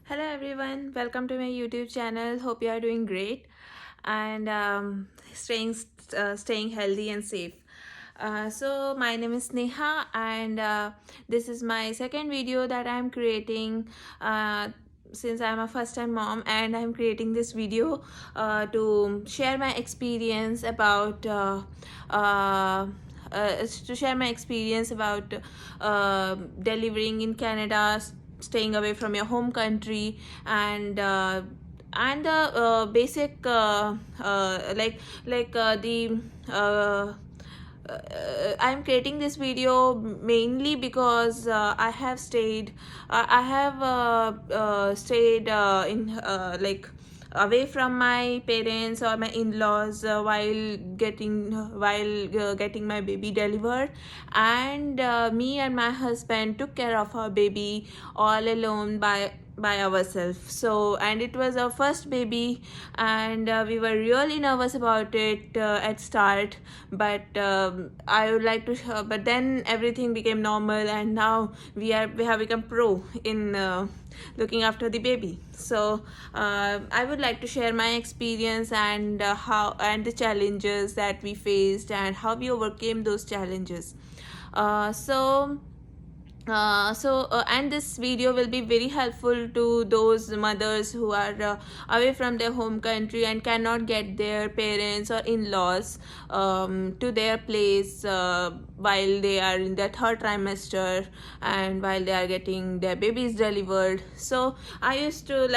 Hello everyone, welcome to my YouTube channel. Hope you are doing great and staying healthy and safe. So my name is Neha and this is my second video that I'm creating since I'm a first time mom, and I'm creating this video to share my experience about delivering in Canada, staying away from your home country, and the basic the I'm creating this video mainly because I have stayed in away from my parents or my in-laws while getting my baby delivered, and me and my husband took care of our baby all alone by ourselves. So, and it was our first baby, and we were really nervous about it at start, but I would like to but then everything became normal, and now we have become pro in looking after the baby. So I would like to share my experience and how and the challenges that we faced and how we overcame those challenges. And this video will be very helpful to those mothers who are away from their home country and cannot get their parents or in-laws to their place while they are in their third trimester and while they are getting their babies delivered. So I used to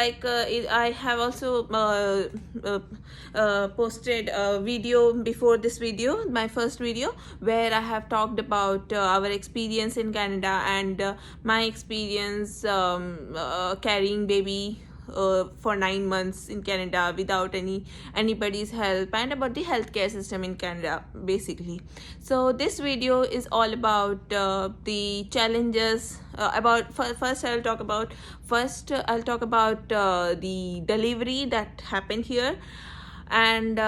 I have also posted a video before this video, my first video, where I have talked about our experience in Canada and my experience carrying baby for 9 months in Canada without anybody's help, and about the healthcare system in Canada basically. So this video is all about the challenges. I'll talk about the delivery that happened here, and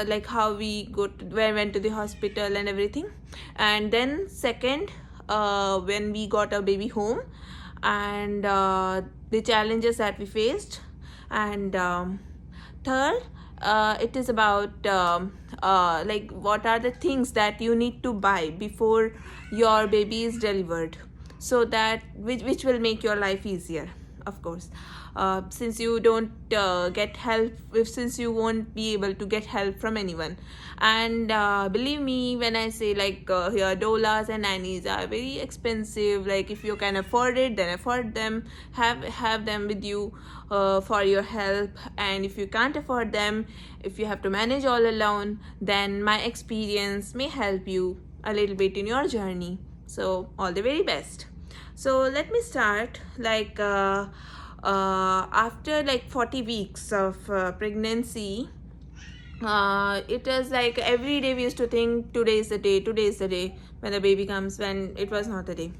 like how we went to the hospital and everything. And then second, when we got our baby home, and the challenges that we faced. And third, it is about what are the things that you need to buy before your baby is delivered, so that which will make your life easier, of course. Since you don't get help, since you won't be able to get help from anyone. And believe me when I say, here doulas and nannies are very expensive. Like, if you can afford it, then afford them, have them with you for your help. And if you can't afford them, if you have to manage all alone, then my experience may help you a little bit in your journey. So all the very best. So let me start. After 40 weeks of pregnancy, it was like every day we used to think today is the day when the baby comes, when it was not the day.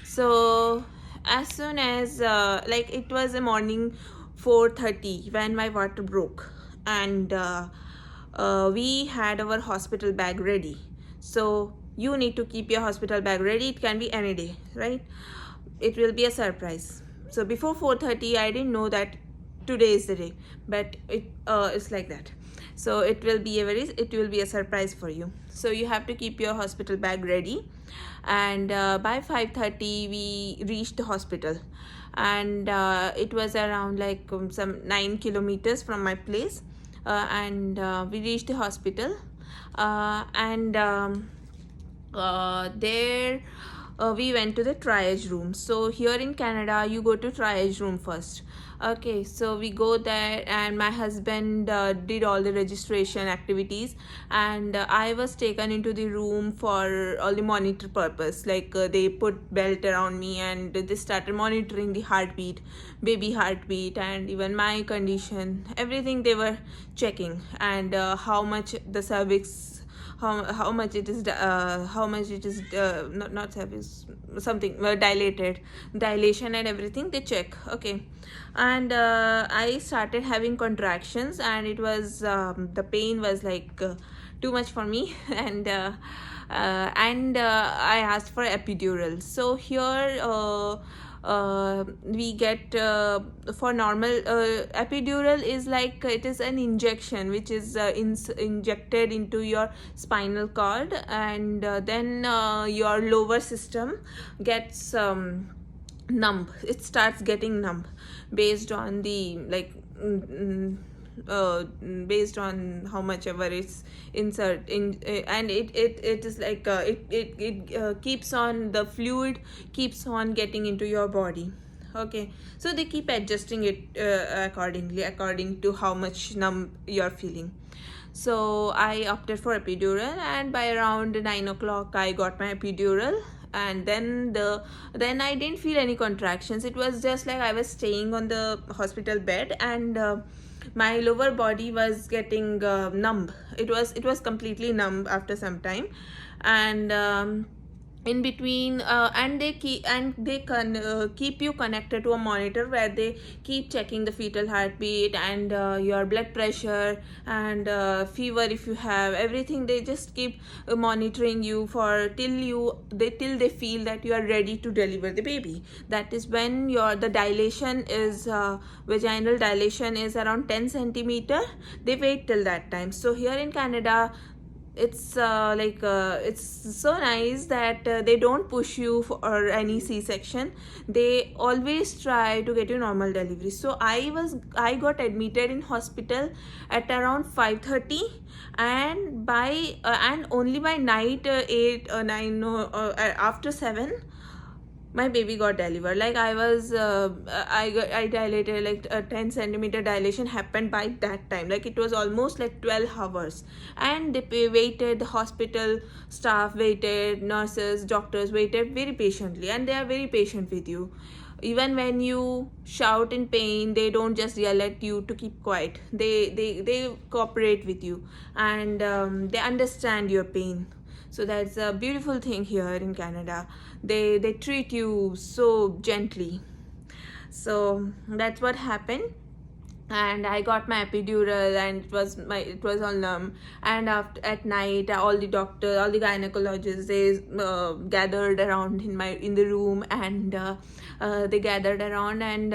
So as soon as it was a morning 4:30 when my water broke, and we had our hospital bag ready. So you need to keep your hospital bag ready. It can be any day, right? It will be a surprise. So before 4:30 I didn't know that today is the day, but it's like that. So it will be a surprise for you. So you have to keep your hospital bag ready. And by 5:30 we reached the hospital, and it was around some 9 kilometers from my place. And we reached the hospital, and there we went to the triage room. So here in Canada you go to triage room first. Okay, so we go there, and my husband did all the registration activities, and I was taken into the room for all the monitor purpose. They put belt around me, and they started monitoring the heartbeat, baby heartbeat, and even my condition, everything they were checking. And how much the cervix, how much it is not service, something dilation and everything they check. Okay. And I started having contractions, and it was the pain was too much for me. And I asked for epidural. So here we get for normal epidural is like it is an injection which is injected into your spinal cord, and then your lower system gets numb. It starts getting numb based on the like based on how much ever it's insert in, and it is like it keeps on, the fluid keeps on getting into your body. Okay, so they keep adjusting it accordingly, according to how much numb you're feeling. So I opted for epidural, and by around 9 o'clock I got my epidural. And then I didn't feel any contractions. It was just like I was staying on the hospital bed, and my lower body was getting numb. It was completely numb after some time. And in between, and keep you connected to a monitor where they keep checking the fetal heartbeat and your blood pressure and fever if you have everything. They just keep monitoring you for till they feel that you are ready to deliver the baby. That is when the dilation is vaginal dilation is around 10 centimeter. They wait till that time. So here in Canada, it's it's so nice that they don't push you for any C-section. They always try to get you normal delivery. So I got admitted in hospital at around 5:30, and and only by night 8 or 9, no, after 7 my baby got delivered. Like I dilated, like a 10 centimeter dilation happened by that time. Like it was almost like 12 hours, and they waited, the hospital staff waited, nurses, doctors waited very patiently, and they are very patient with you. Even when you shout in pain, they don't just yell at you to keep quiet. They cooperate with you, and they understand your pain. So that's a beautiful thing here in Canada. They treat you so gently. So that's what happened. And I got my epidural, and it was on and after at night, all the doctors, all the gynecologists, they gathered around in the room, and they gathered around and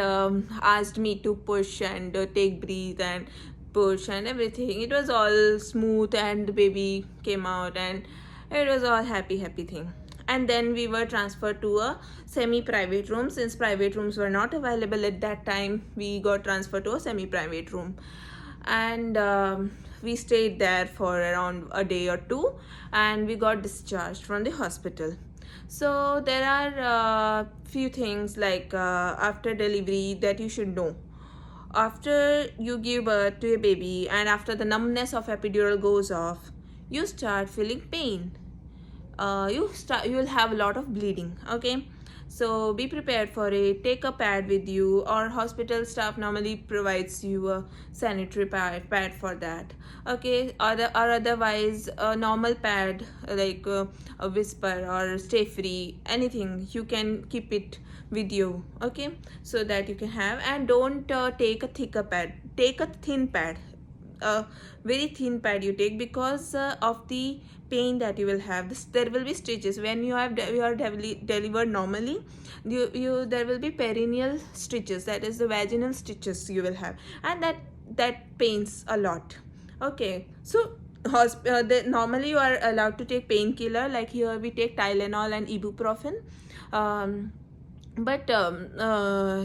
asked me to push and take breathe and push and everything. It was all smooth, and the baby came out, and it was all happy thing. And then we were transferred to a semi-private room. Since private rooms were not available at that time, we got transferred to a semi-private room, and we stayed there for around a day or two, and we got discharged from the hospital. So there are few things like after delivery that you should know. After you give birth to a baby, and after the numbness of epidural goes off, you start feeling pain. You will have a lot of bleeding. Okay, so be prepared for it. Take a pad with you, or hospital staff normally provides you a sanitary pad for that. Okay, or otherwise a normal pad like a Whisper or Stay Free, anything you can keep it with you. Okay, so that you can have, and don't take a thicker pad. Take a thin pad, a very thin pad you take, because of the pain that you will have. There will be stitches when you are delivered normally. There will be perineal stitches, that is the vaginal stitches you will have, and that pains a lot. Okay, so normally you are allowed to take painkiller, like here we take Tylenol and ibuprofen. But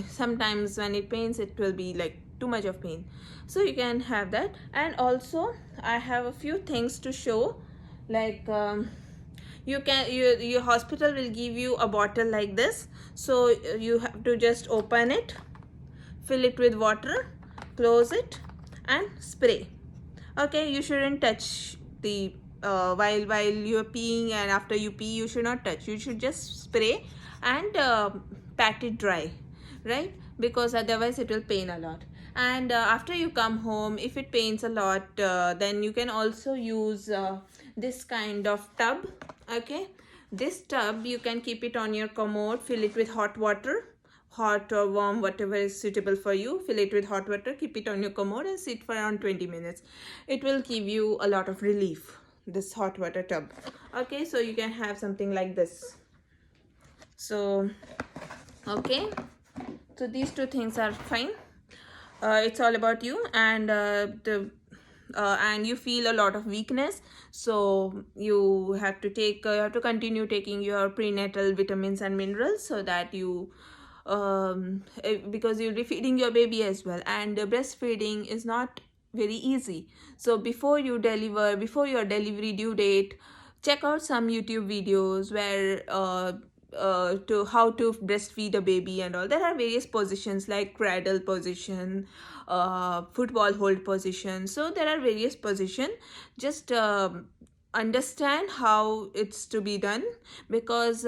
sometimes when it pains, it will be like too much of pain, so you can have that. And also I have a few things to show, like your hospital will give you a bottle like this. So you have to just open it, fill it with water, close it, and spray. Okay, you shouldn't touch the while you're peeing, and after you pee you should not touch. You should just spray and pat it dry, right? Because otherwise it will pain a lot. And after you come home, if it pains a lot, then you can also use this kind of tub. Okay, this tub you can keep it on your commode, fill it with hot water, hot or warm, whatever is suitable for you. Fill it with hot water, keep it on your commode, and sit for around 20 minutes. It will give you a lot of relief, this hot water tub. Okay, so you can have something like this. So Okay, so these two things are fine. It's all about you, and and you feel a lot of weakness, so you have to take you have to continue taking your prenatal vitamins and minerals, so that you because you'll be feeding your baby as well, and breastfeeding is not very easy. So before your delivery due date, check out some YouTube videos where to how to breastfeed a baby and all. There are various positions like cradle position, football hold position. So there are various position. Just understand how it's to be done, because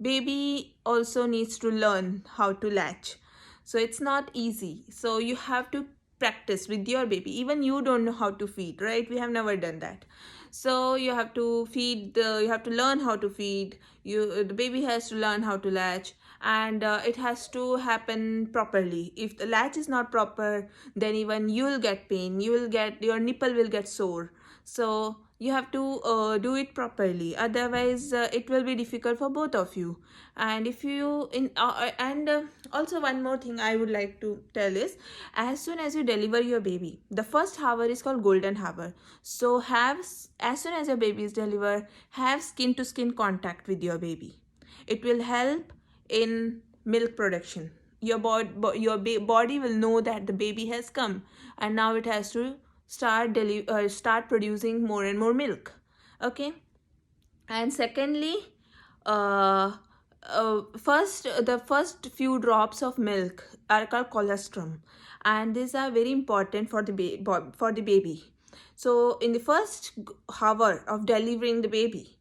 baby also needs to learn how to latch. So it's not easy. So you have to practice with your baby. Even you don't know how to feed, right? We have never done that. So you have to you have to learn how to feed. The baby has to learn how to latch, and it has to happen properly. If the latch is not proper, then even you will get pain, your nipple will get sore. So you have to do it properly, otherwise it will be difficult for both of you. And if you in and also one more thing I would like to tell is, as soon as you deliver your baby, the first hour is called golden hour. So as soon as your baby is delivered, have skin to skin contact with your baby. It will help in milk production. Body will know that the baby has come, and now it has to start producing more and more milk. Okay. And secondly, uh, the first few drops of milk are called colostrum, and these are very important for for the baby. So in the first hour of delivering the baby,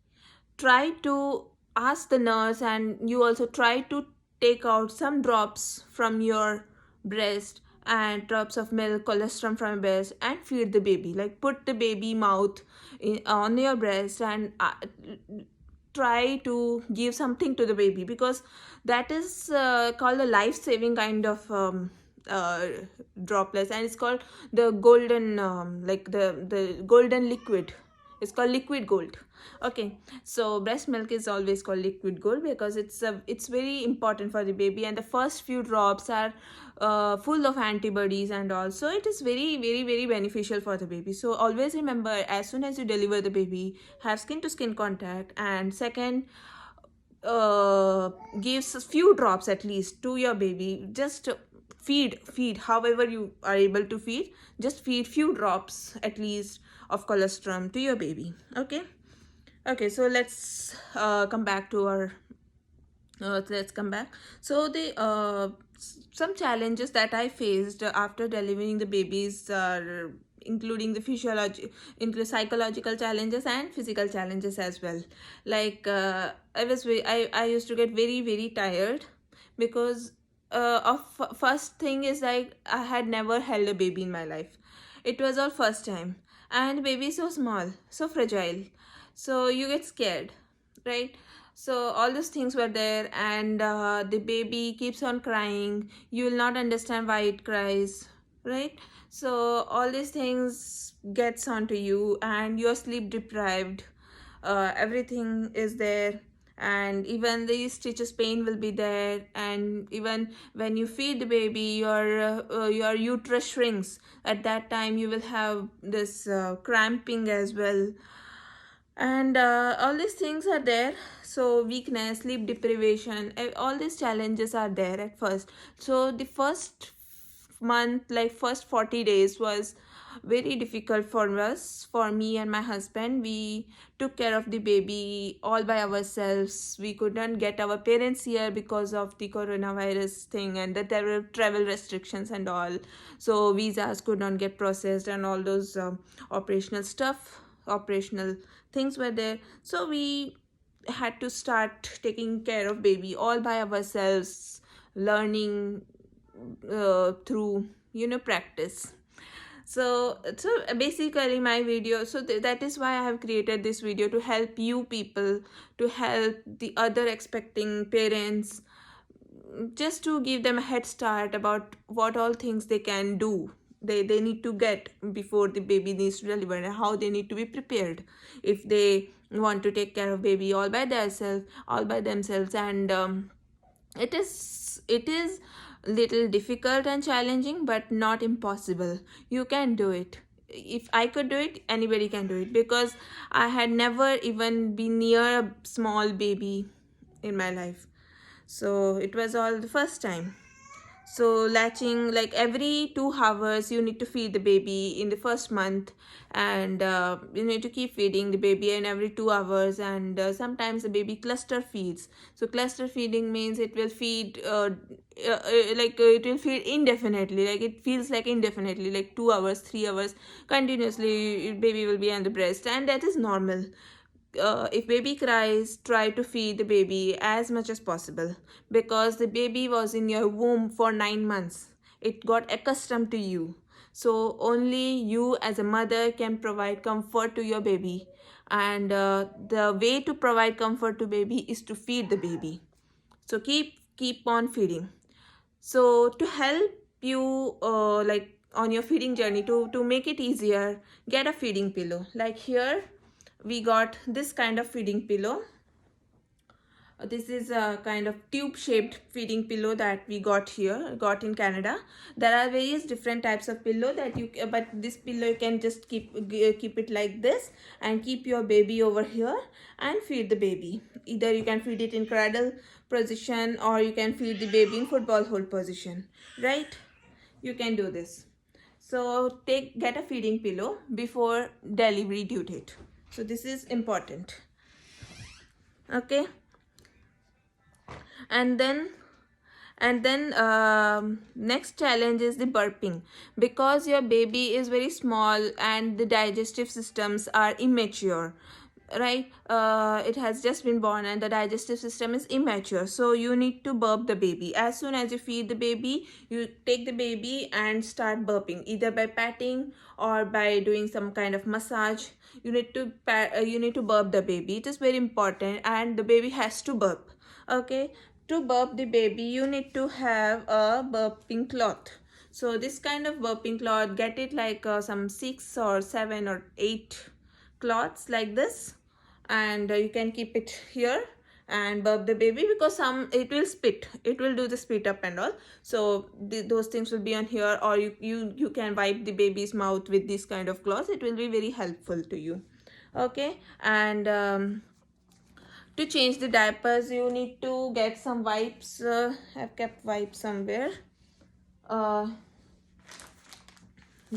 try to ask the nurse, and you also try to take out some drops from your breast, and drops of milk colostrum from your breast, and feed the baby. Like, put the baby mouth on your breast, and try to give something to the baby, because that is called a life-saving kind of uh, droplets, and it's called the golden like the golden liquid. It's called liquid gold. Okay, so breast milk is always called liquid gold, because it's very important for the baby, and the first few drops are full of antibodies, and also it is very beneficial for the baby. So always remember, as soon as you deliver the baby, have skin to skin contact, and second, gives a few drops at least to your baby. Just feed however you are able to feed. Just feed few drops at least of colostrum to your baby. Okay. Okay, so come back to our let's come back. So the some challenges that I faced after delivering the babies are including the include psychological challenges and physical challenges as well. Like, I used to get very tired, because first thing is, like, I had never held a baby in my life. It was our first time, and baby is so small, so fragile, so you get scared, right? So all those things were there, and the baby keeps on crying. You will not understand why it cries, right? So all these things gets onto you, and you're sleep deprived. Everything is there, and even the stitches pain will be there, and even when you feed the baby, your uterus shrinks. At that time you will have this cramping as well, and all these things are there. So weakness, sleep deprivation, all these challenges are there at first. So the first month, like first 40 days, was very difficult for us, for me and my husband. We took care of the baby all by ourselves. We couldn't get our parents here because of the coronavirus thing, and that there were travel restrictions and all. So visas could not get processed, and all those operational things were there. So we had to start taking care of baby all by ourselves, learning through practice. So basically my video, so that is why I have created this video, to help you people, to help the other expecting parents, just to give them a head start about what all things they can do, they need to get before the baby needs to deliver, and how they need to be prepared if they want to take care of baby all by themselves. And It is little difficult and challenging, but not impossible. You can do it. If I could do it, anybody can do it, because I had never even been near a small baby in my life. So it was all the first time. So latching, like every 2 hours you need to feed the baby in the first month, and you need to keep feeding the baby in every 2 hours. And sometimes the baby cluster feeds. So cluster feeding means it will feed it will feed indefinitely, like it feels like indefinitely, like 2 hours, 3 hours continuously baby will be on the breast, and that is normal. If baby cries, try to feed the baby as much as possible, because the baby was in your womb for 9 months. It got accustomed to you. So only you as a mother can provide comfort to your baby. And the way to provide comfort to baby is to feed the baby. So keep on feeding. So to help you like on your feeding journey, to make it easier, get a feeding pillow. Like here we got this kind of feeding pillow. This is a kind of tube shaped feeding pillow that we got in Canada. There are various different types of pillow that you, but this pillow you can just keep it like this and keep your baby over here and feed the baby. Either you can feed it in cradle position, or you can feed the baby in football hold position, right? You can do this. So get a feeding pillow before delivery due date. So this is important. Okay. And then next challenge is the burping, because your baby is very small and the digestive systems are immature, right? It has just been born and the digestive system is immature, so you need to burp the baby. As soon as you feed the baby, you take the baby and start burping, either by patting or by doing some kind of massage. You need to burp the baby. It is very important, and the baby has to burp. Okay. To burp the baby, you need to have a burping cloth. So this kind of burping cloth, get it like some 6 or 7 or 8 cloths like this, and you can keep it here and burp the baby, because it will do the spit up and all. So those things will be on here, or you can wipe the baby's mouth with this kind of cloth. It will be very helpful to you. Okay. And to change the diapers, you need to get some wipes. I've kept wipes somewhere.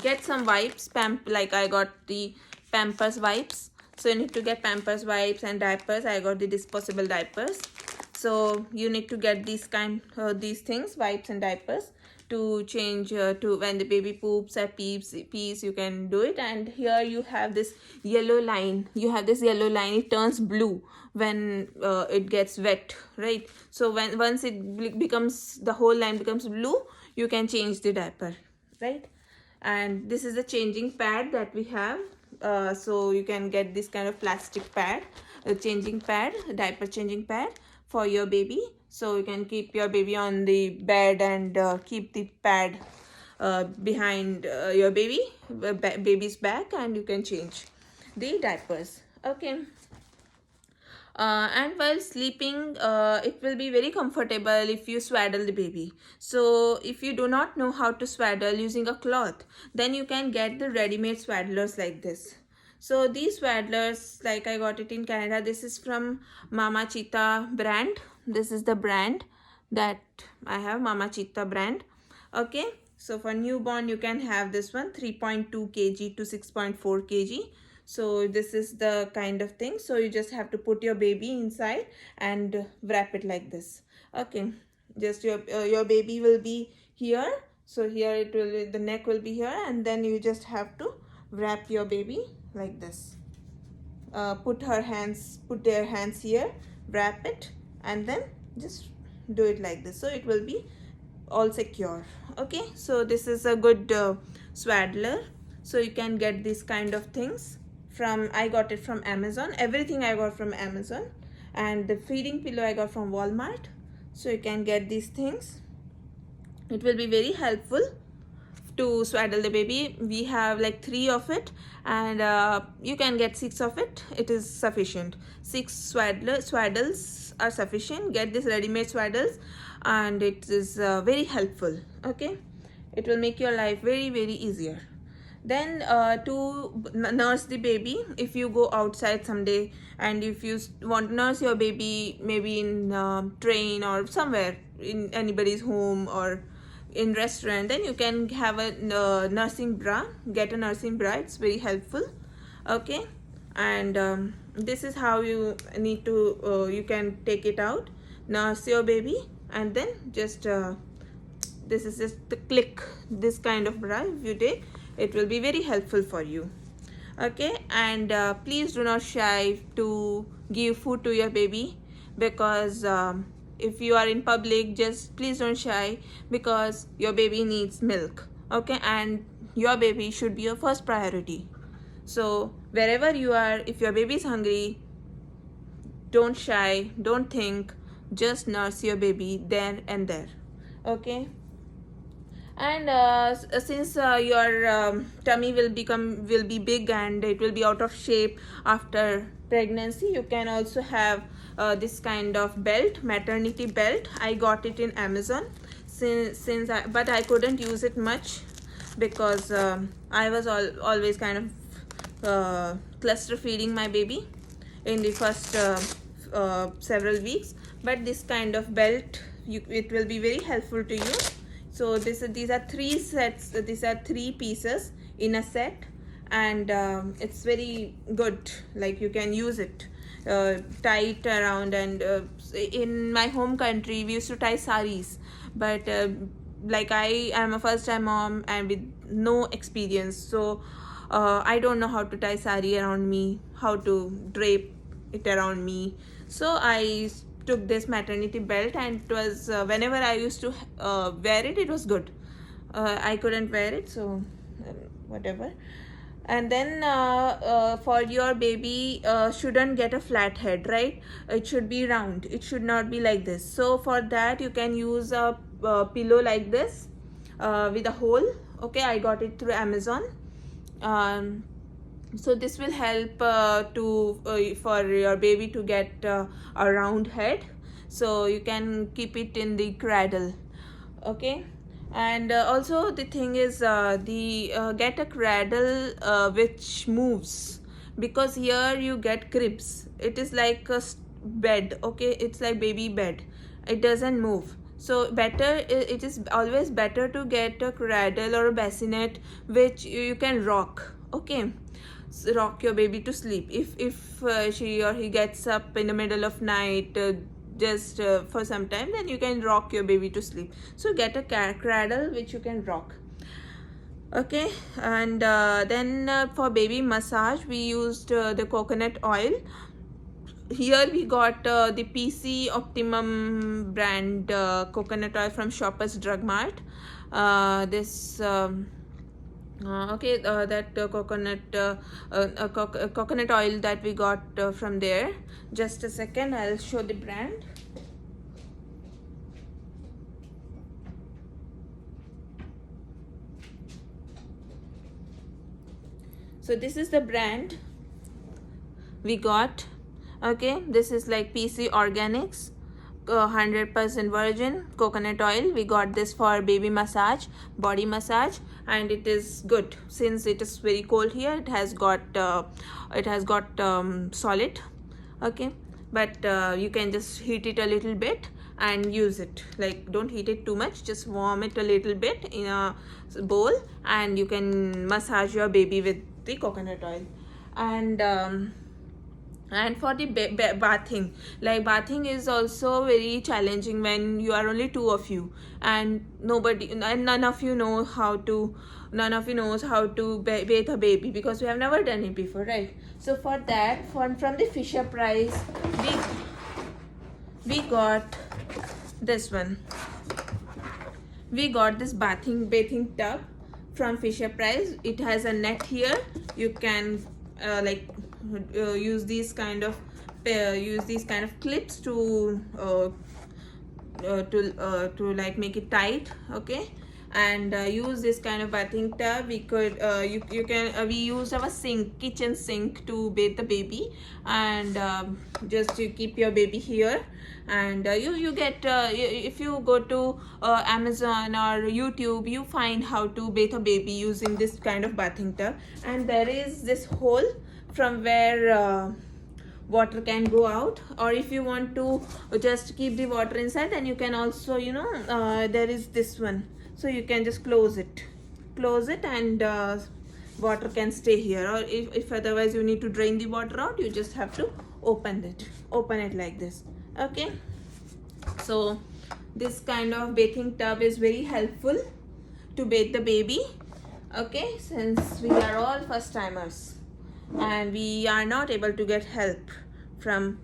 Get some wipes, like I got the Pampers wipes. So you need to get Pampers wipes and diapers. I got the disposable diapers. So you need to get these things, wipes and diapers, to change to when the baby poops or pees, you can do it. And here you have this yellow line. It turns blue when it gets wet, right? So once it becomes, the whole line becomes blue, you can change the diaper, right? And this is the changing pad that we have. So you can get this kind of plastic pad, a diaper changing pad for your baby. So you can keep your baby on the bed and keep the pad behind your baby's back, and you can change the diapers. Okay. And while sleeping, it will be very comfortable if you swaddle the baby. So if you do not know how to swaddle using a cloth, then you can get the ready-made swaddlers like this. So these swaddlers, like I got it in Canada, this is from Mama Cheetah brand. This is the brand that I have, Mama Cheetah brand. Okay. So for newborn, you can have this one, 3.2 kg to 6.4 kg. So this is the kind of thing. So you just have to put your baby inside and wrap it like this. Okay. Just your baby will be here. So here the neck will be here, and then you just have to wrap your baby like this. Put their hands here, wrap it, and then just do it like this. So it will be all secure. Okay. So this is a good swaddler. So you can get these kind of things I got it from Amazon. Everything I got from Amazon. And the feeding pillow I got from Walmart. So you can get these things. It will be very helpful to swaddle the baby. We have like 3 of it, and you can get 6 of it. It is sufficient. 6 swaddles are sufficient. Get this ready-made swaddles. and it is very helpful. Okay, it will make your life very easier. Then to nurse the baby, if you go outside someday and if you want to nurse your baby, maybe in train or somewhere in anybody's home or in restaurant, then you can have a nursing bra. Get a nursing bra, it's very helpful. Okay, and this is how you need to you can take it out, nurse your baby, and then just this is just the click, this kind of bra if you take, it will be very helpful for you. Okay, and please do not shy to give food to your baby, because if you are in public, just please don't shy, because your baby needs milk. Okay, and your baby should be your first priority. So wherever you are, if your baby is hungry, don't shy, don't think, just nurse your baby there and there. Okay, and since your tummy will be big and it will be out of shape after pregnancy, you can also have this kind of belt, maternity belt. I got it in Amazon, but I couldn't use it much because I was always kind of cluster feeding my baby in the first several weeks. But this kind of belt, it will be very helpful to you. So these are three sets, these are three pieces in a set, and it's very good, like you can use it, tie it around. And in my home country we used to tie saris, but like I am a first time mom and with no experience, so I don't know how to tie sari around me, how to drape it around me. So I took this maternity belt, and it was whenever I used to wear it, it was good. I couldn't wear it, so whatever. And then for your baby, shouldn't get a flat head, right? It should be round, it should not be like this. So for that you can use a pillow like this with a hole. Okay, I got it through Amazon. So this will help for your baby to get a round head, so you can keep it in the cradle. Okay, and also the thing is get a cradle which moves, because here you get cribs, it is like a bed. Okay, it's like baby bed, it doesn't move. So it is always better to get a cradle or a bassinet which you can rock. Okay, so rock your baby to sleep. If she or he gets up in the middle of night just for some time, then you can rock your baby to sleep. So get a cradle which you can rock. Okay, and then for baby massage we used the coconut oil. Here we got the PC Optimum brand coconut oil from Shoppers Drug Mart. That coconut oil that we got from there. Just a second, I'll show the brand. So this is the brand we got. Okay, this is like PC Organics 100% virgin coconut oil. We got this for baby massage, body massage, and it is good since it is very cold here. It has got solid. Okay, but you can just heat it a little bit and use it. Like, don't heat it too much, just warm it a little bit in a bowl, and you can massage your baby with the coconut oil. And for the bathing, like bathing is also very challenging when you are only two of you and none of you knows how to bathe a baby, because we have never done it before, right? So for that, from the Fisher Price, we got this one. We got this bathing tub from Fisher Price. It has a net here. You can use these kind of clips to like make it tight. Okay, and use this kind of bathing tub. We could you can we use our kitchen sink to bathe the baby, and just you keep your baby here, and you get if you go to Amazon or YouTube, you find how to bathe a baby using this kind of bathing tub. And there is this hole from where water can go out, or if you want to just keep the water inside, then you can also, you know, there is this one, so you can just close it, and water can stay here. Or if otherwise you need to drain the water out, you just have to open it like this. Okay, so this kind of bathing tub is very helpful to bathe the baby. Okay, since we are all first timers and we are not able to get help from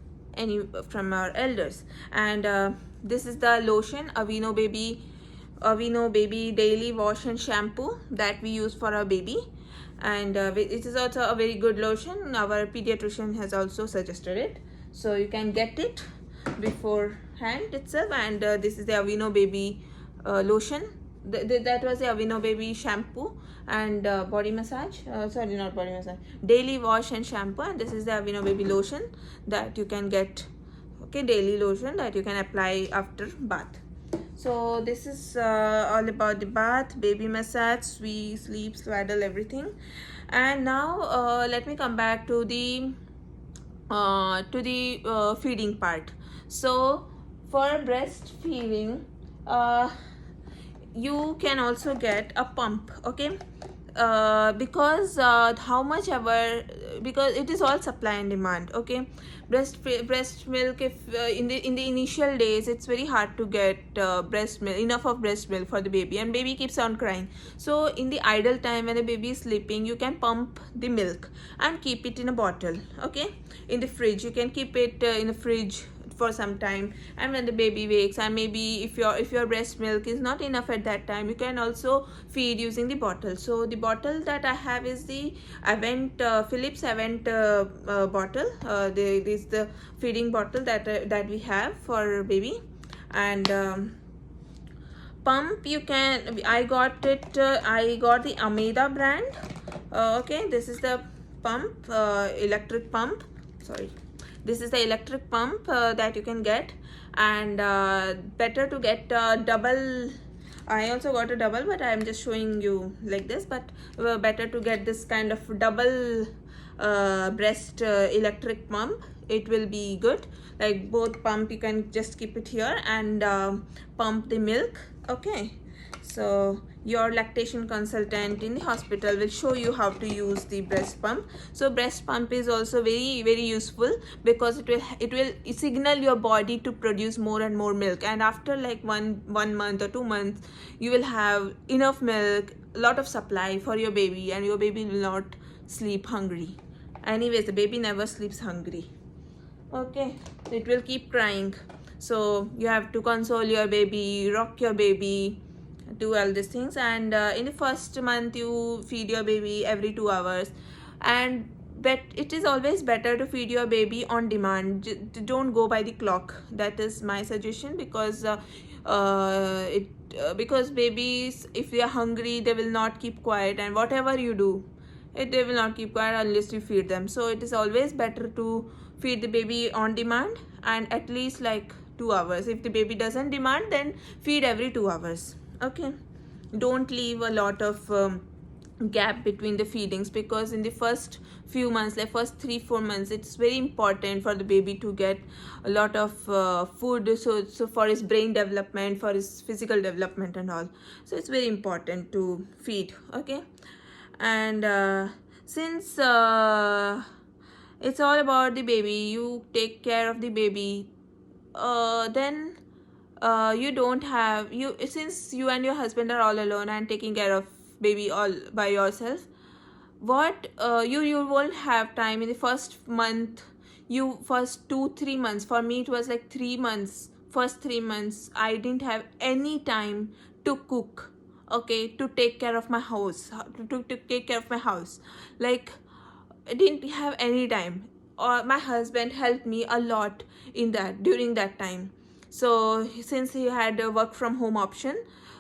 our elders, and this is the lotion, Aveeno baby daily wash and shampoo that we use for our baby, and it is also a very good lotion. Our pediatrician has also suggested it, so you can get it beforehand itself. And this is the Aveeno baby lotion. That was the Aveeno baby shampoo and body massage, sorry, not body massage, daily wash and shampoo. And this is the Aveeno baby lotion that you can get. Okay, daily lotion that you can apply after bath. So this is all about the bath, baby massage, sleep, swaddle, everything. And now let me come back to the feeding part. So for breastfeeding, you can also get a pump. Okay, because how much ever, because it is all supply and demand. Okay, breast milk, if in the initial days it's very hard to get enough of breast milk for the baby, and baby keeps on crying. So in the idle time when the baby is sleeping, you can pump the milk and keep it in a bottle. Okay, in the fridge, you can keep it in the fridge for some time, and when the baby wakes, and maybe if your breast milk is not enough at that time, you can also feed using the bottle. So the bottle that I have is the Philips Avent bottle. This is the feeding bottle that we have for baby. And pump, you can, I got the Ameda brand. Okay, this is the pump, electric pump, sorry, this is the electric pump that you can get. And better to get double. I also got a double, but I am just showing you like this. But better to get this kind of double breast electric pump. It will be good. Like both pump, you can just keep it here and pump the milk. Okay, so your lactation consultant in the hospital will show you how to use the breast pump. So breast pump is also very, very useful, because it will signal your body to produce more and more milk, and after like one month or 2 months, you will have enough milk, a lot of supply for your baby, and your baby will not sleep hungry. Anyways, the baby never sleeps hungry. Okay, it will keep crying, so you have to console your baby, rock your baby, do all these things. And in the first month, you feed your baby every 2 hours, and it is always better to feed your baby on demand. Don't go by the clock. That is my suggestion, because because babies, if they are hungry, they will not keep quiet, and whatever you do, they will not keep quiet unless you feed them. So it is always better to feed the baby on demand, and at least like 2 hours. If the baby doesn't demand, then feed every 2 hours. Okay, don't leave a lot of gap between the feedings, because in the first few months, like first 3-4 months, it's very important for the baby to get a lot of food, so for his brain development, for his physical development and all. So it's very important to feed. Okay, and since it's all about the baby, you take care of the baby, then you don't have, since you and your husband are all alone and taking care of baby all by yourself, what you won't have time in the first month. First 2-3 months, for me it was like 3 months. First 3 months I didn't have any time to cook. Okay, to take care of my house, to take care of my house. Like, I didn't have any time. Or my husband helped me a lot in that during that time. So since he had a work from home option,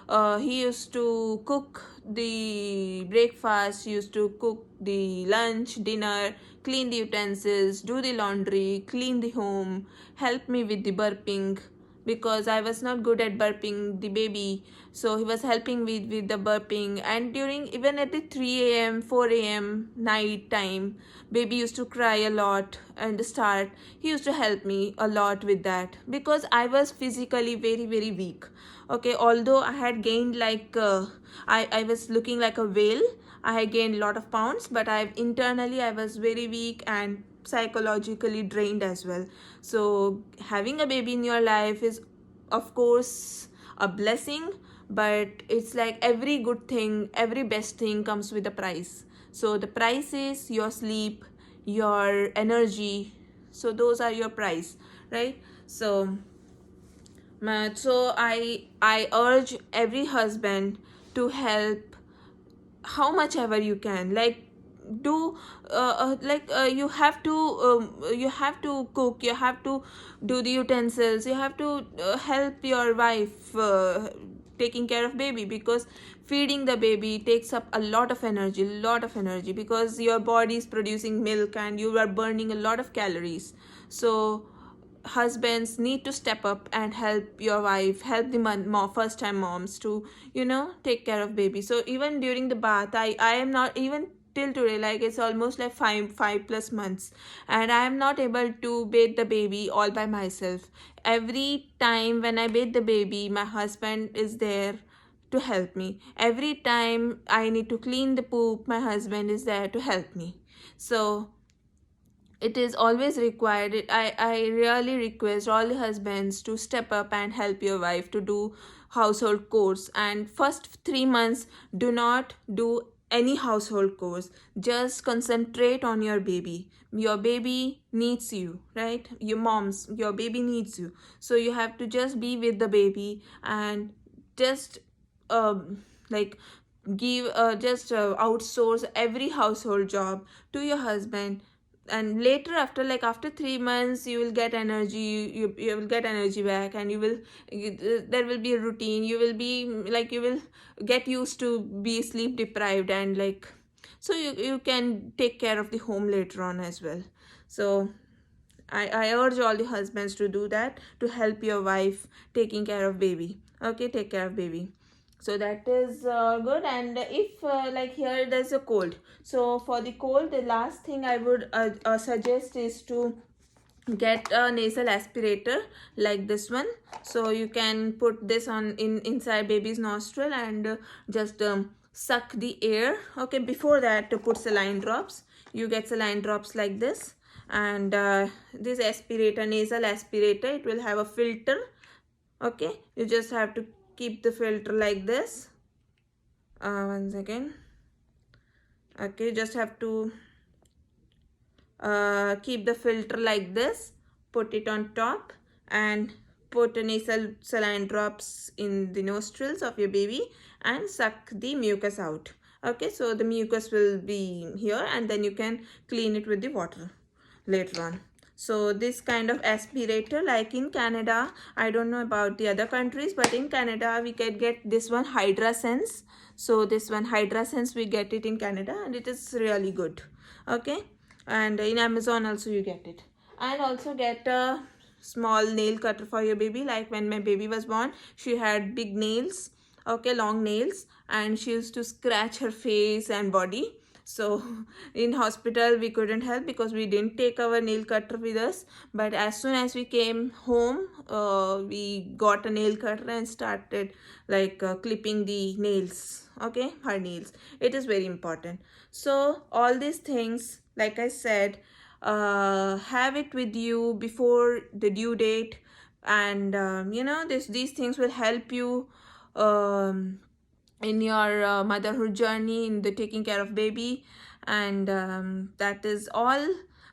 He used to cook the breakfast, he used to cook the lunch, dinner, clean the utensils, do the laundry, clean the home, help me with the burping, because I was not good at burping the baby. So he was helping me with the burping. And during, even at the 3 a.m., 4 a.m. night time, baby used to cry a lot and start. He used to help me a lot with that, because I was physically very, very weak. Okay, although I had gained like, I was looking like a whale. I had gained a lot of pounds, but internally I was very weak and psychologically drained as well. So having a baby in your life is, of course, a blessing, but it's like every good thing, every best thing comes with a price. So the price is your sleep, your energy. So those are your price, right? So I urge every husband to help how much ever you can. Like, do you have to cook, you have to do the utensils, you have to help your wife taking care of baby, because feeding the baby takes up a lot of energy, because your body is producing milk and you are burning a lot of calories. So husbands need to step up and help your wife, help the first time moms to, take care of baby. So even during the bath, I am not, even till today, like it's almost like five plus months, and I am not able to bathe the baby all by myself. Every time when I bathe the baby, my husband is there to help me. Every time I need to clean the poop, my husband is there to help me. So it is always required. I really request all the husbands to step up and help your wife to do household chores. And first 3 months, do not do any household chores. Just concentrate on your baby. Your baby needs you, right? Your baby needs you. So you have to just be with the baby and just like give just outsource every household job to your husband. And later, after, like after 3 months, you will get energy, you will get energy back, and there will be a routine. You will be like, you will get used to be sleep deprived, and like, so you can take care of the home later on as well. So I urge all the husbands to do that, to help your wife taking care of baby. Okay, take care of baby. So that is good. And if like here there's a cold, so for the cold, the last thing I would suggest is to get a nasal aspirator like this one. So you can put this on inside baby's nostril and just suck the air. Okay, before that, to put saline drops, you get saline drops like this. And this aspirator, nasal aspirator, it will have a filter. Okay, you just have to keep the filter like this. One second. Okay, just have to keep the filter like this, put it on top, and put a nasal saline drops in the nostrils of your baby and suck the mucus out. Okay, so the mucus will be here, and then you can clean it with the water later on. So this kind of aspirator, like in Canada, I don't know about the other countries, but in Canada we can get this one, HydraSense. So this one, HydraSense, we get it in Canada, and it is really good. Okay, and in Amazon also you get it. And also get a small nail cutter for your baby. Like when my baby was born, she had big nails, okay, long nails, and she used to scratch her face and body. So in hospital we couldn't help because we didn't take our nail cutter with us. But as soon as we came home, we got a nail cutter and started like clipping the nails, okay, her nails. It is very important. So all these things, like I said, have it with you before the due date. And these things will help you in your motherhood journey, in the taking care of baby. And that is all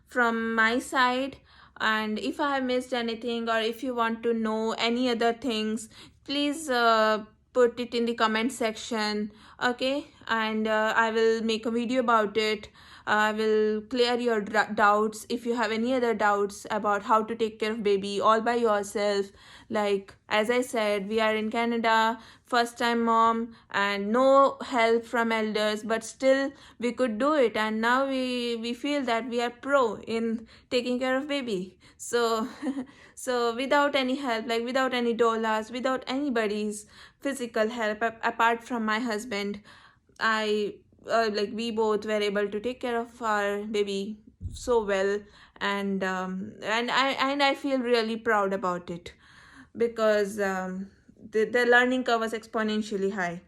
from my side. And if I have missed anything, or if you want to know any other things, please put it in the comment section. Okay, and I will make a video about it. I will clear your doubts. If you have any other doubts about how to take care of baby all by yourself, like As I said, we are in Canada, first time mom, and no help from elders, but still we could do it. And now we feel that we are pro in taking care of baby. So so without any help, like without any dollars, without anybody's physical help apart from my husband, I like we both were able to take care of our baby so well. And I feel really proud about it, because the learning curve was exponentially high.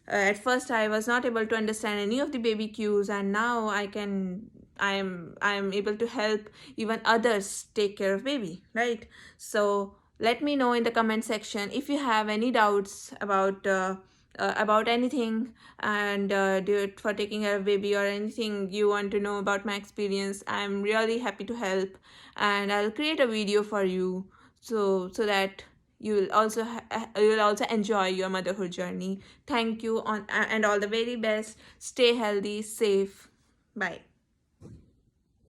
At first I was not able to understand any of the baby cues, and now I am able to help even others take care of baby, right? So let me know in the comment section if you have any doubts about anything, and do it for taking care of baby, or anything you want to know about my experience. I'm really happy to help, and I'll create a video for you, so that you will also enjoy your motherhood journey. Thank you, and all the very best. Stay healthy, safe. Bye.